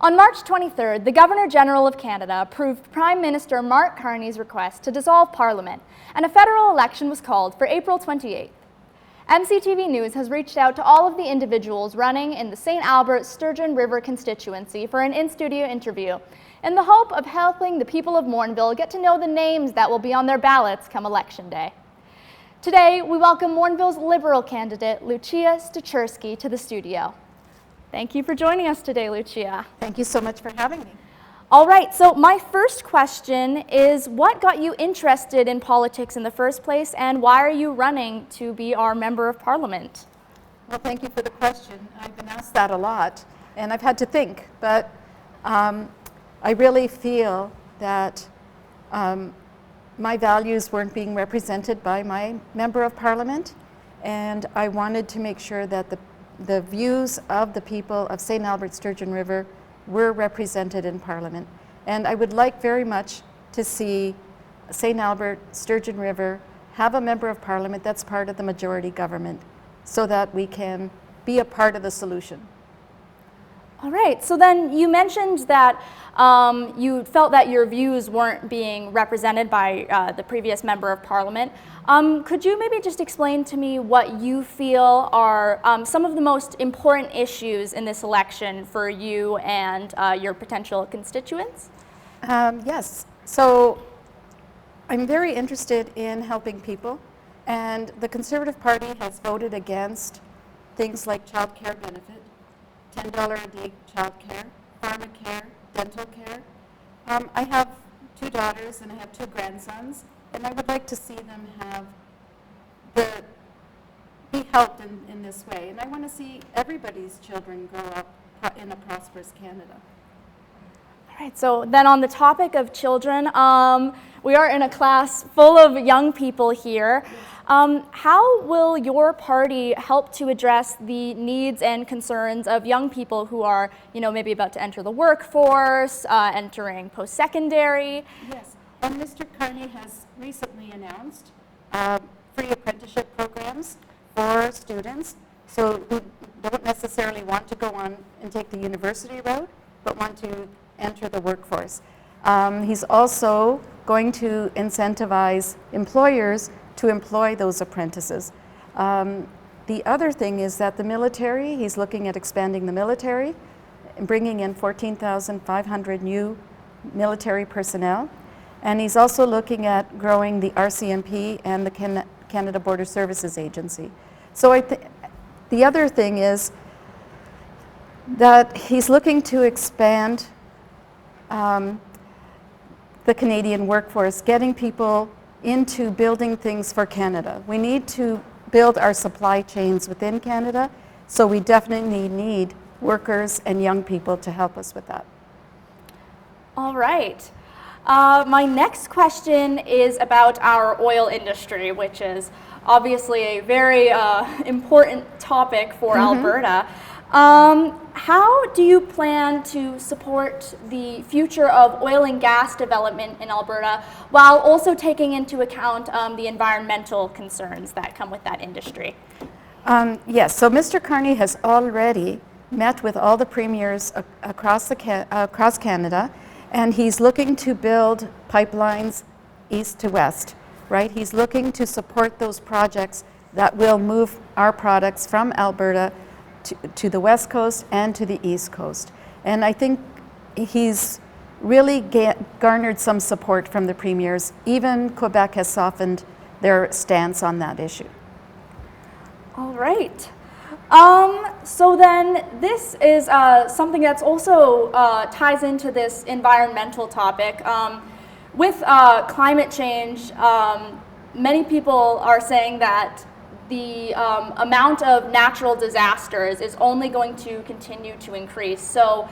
On March 23rd, the Governor-General of Canada approved Prime Minister Mark Carney's request to dissolve Parliament, and a federal election was called for April 28th. MCTV News has reached out to all of the individuals running in the St. Albert-Sturgeon River constituency for an in-studio interview, in the hope of helping the people of Morinville get to know the names that will be on their ballots come Election Day. Today, we welcome Morinville's Liberal candidate, Lucia Stachurski, to the studio. Thank you for joining us today, Lucia. Thank you so much for having me. All right, so my first question is, what got you interested in politics in the first place, and why are you running to be our Member of Parliament? Well, thank you for the question. I've been asked that a lot, and I've had to think, but I really feel that my values weren't being represented by my Member of Parliament, and I wanted to make sure that the views of the people of St. Albert-Sturgeon River were represented in Parliament. And I would like very much to see St. Albert-Sturgeon River have a Member of Parliament that's part of the majority government so that we can be a part of the solution. All right, so then you mentioned that you felt that your views weren't being represented by the previous Member of Parliament. Could you maybe just explain to me what you feel are some of the most important issues in this election for you and your potential constituents? Yes, so I'm very interested in helping people, and the Conservative Party has voted against things like child care benefit, $10 a day child care, pharmacare, dental care. I have 2 daughters and I have 2 grandsons, and I would like to see them be helped in this way. And I want to see everybody's children grow up in a prosperous Canada. All right, so then on the topic of children, we are in a class full of young people here. Yes. How will your party help to address the needs and concerns of young people who are, maybe about to enter the workforce, entering post-secondary? Yes, and Mr. Carney has recently announced free apprenticeship programs for students, so who don't necessarily want to go on and take the university route, but want to enter the workforce. He's also going to incentivize employers to employ those apprentices. The other thing is that the military, he's looking at expanding the military, and bringing in 14,500 new military personnel. And he's also looking at growing the RCMP and the Canada Border Services Agency. So the other thing is that he's looking to expand the Canadian workforce, getting people into building things for Canada. We need to build our supply chains within Canada, so we definitely need workers and young people to help us with that. All right. My next question is about our oil industry, which is obviously a very important topic for Alberta. How do you plan to support the future of oil and gas development in Alberta while also taking into account the environmental concerns that come with that industry? Yes, so Mr. Carney has already met with all the premiers across Canada, and he's looking to build pipelines east to west, right? He's looking to support those projects that will move our products from Alberta to the west coast and to the east coast. And I think he's really garnered some support from the premiers. Even Quebec has softened their stance on that issue. All right. So then this is something that's also ties into this environmental topic. With climate change, many people are saying that the amount of natural disasters is only going to continue to increase. So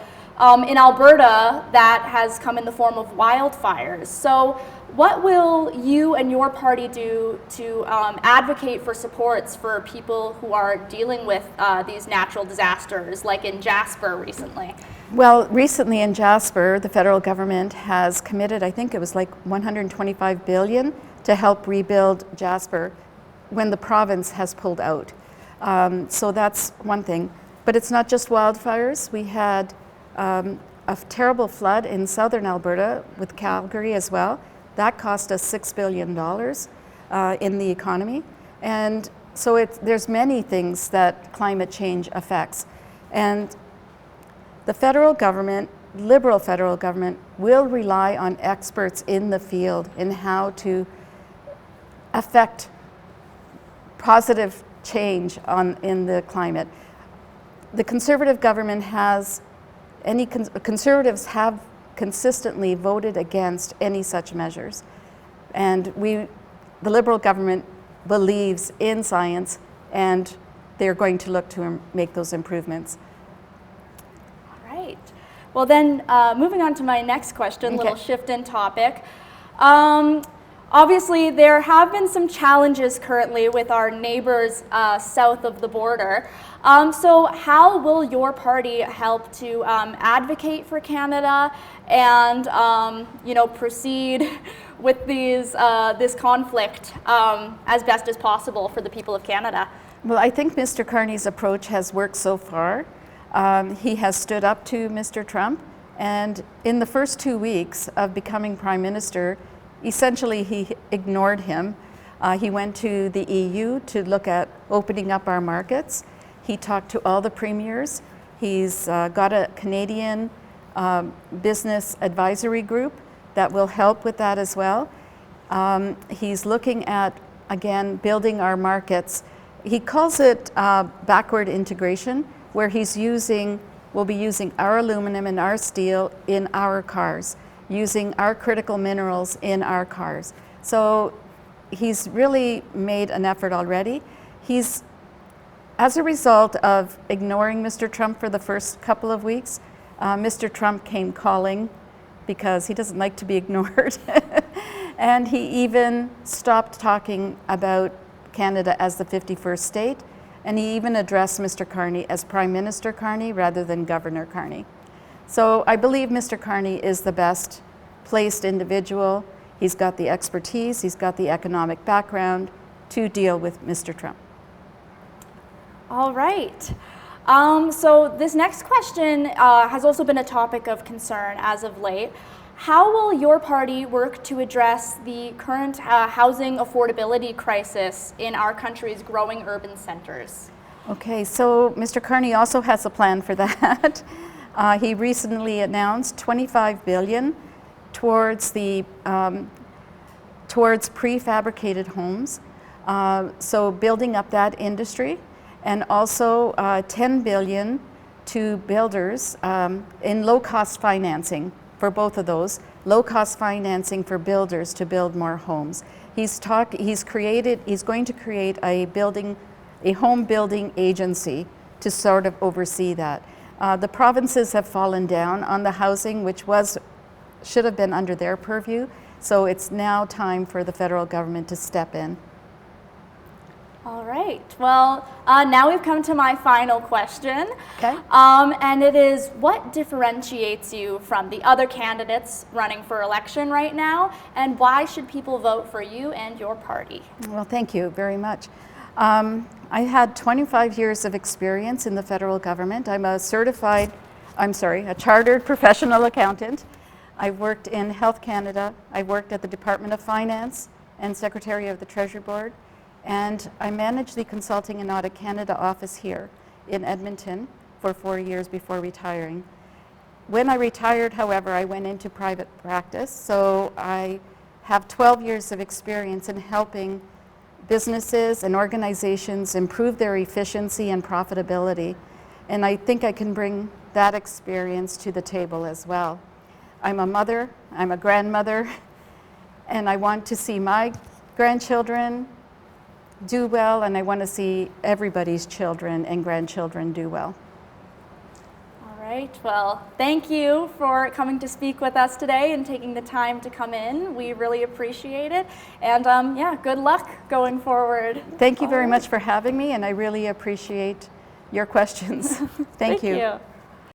in Alberta, that has come in the form of wildfires. So what will you and your party do to advocate for supports for people who are dealing with these natural disasters, like in Jasper recently? Well, recently in Jasper, the federal government has committed, I think it was like $125 billion to help rebuild Jasper when the province has pulled out. So that's one thing. But it's not just wildfires. We had a a terrible flood in southern Alberta with Calgary as well. That cost us $6 billion in the economy. And so there's many things that climate change affects. And the federal government, Liberal federal government, will rely on experts in the field in how to affect positive change in the climate. The Conservative government Conservatives have consistently voted against any such measures. And the Liberal government believes in science, and they're going to look to make those improvements. All right. Well then, moving on to my next question, Okay. little shift in topic. Obviously, there have been some challenges currently with our neighbors south of the border. So how will your party help to advocate for Canada and proceed with this conflict as best as possible for the people of Canada? Well, I think Mr. Carney's approach has worked so far. He has stood up to Mr. Trump, and in the first 2 weeks of becoming Prime Minister, essentially he ignored him. He went to the EU to look at opening up our markets. He talked to all the premiers. He's got a Canadian business advisory group that will help with that as well. He's looking at, again, building our markets. He calls it backward integration, where we'll be using our aluminum and our steel in our cars, using our critical minerals in our cars. So he's really made an effort already. As a result of ignoring Mr. Trump for the first couple of weeks, Mr. Trump came calling because he doesn't like to be ignored. And he even stopped talking about Canada as the 51st state. And he even addressed Mr. Carney as Prime Minister Carney rather than Governor Carney. So I believe Mr. Carney is the best placed individual. He's got the expertise, he's got the economic background to deal with Mr. Trump. All right. So this next question has also been a topic of concern as of late. How will your party work to address the current housing affordability crisis in our country's growing urban centers? Okay, so Mr. Carney also has a plan for that. He recently announced $25 billion towards prefabricated homes, so building up that industry, and also $10 billion to builders in low-cost financing for both of those, low-cost financing for builders to build more homes. He's going to create a home building agency to sort of oversee that. The provinces have fallen down on the housing, which should have been under their purview, so it's now time for the federal government to step in. All right. Well, now we've come to my final question. Okay. And it is, what differentiates you from the other candidates running for election right now, and why should people vote for you and your party? Well, thank you very much. I had 25 years of experience in the federal government. I'm a chartered professional accountant. I've worked in Health Canada. I've worked at the Department of Finance and Secretary of the Treasury Board. And I managed the Consulting and Audit Canada office here in Edmonton for 4 years before retiring. When I retired, however, I went into private practice. So I have 12 years of experience in helping businesses and organizations improve their efficiency and profitability. And I think I can bring that experience to the table as well. I'm a mother, I'm a grandmother, and I want to see my grandchildren do well, and I want to see everybody's children and grandchildren do well. All right. Well, thank you for coming to speak with us today and taking the time to come in. We really appreciate it. And good luck going forward. Thank you very much for having me, and I really appreciate your questions. Thank you.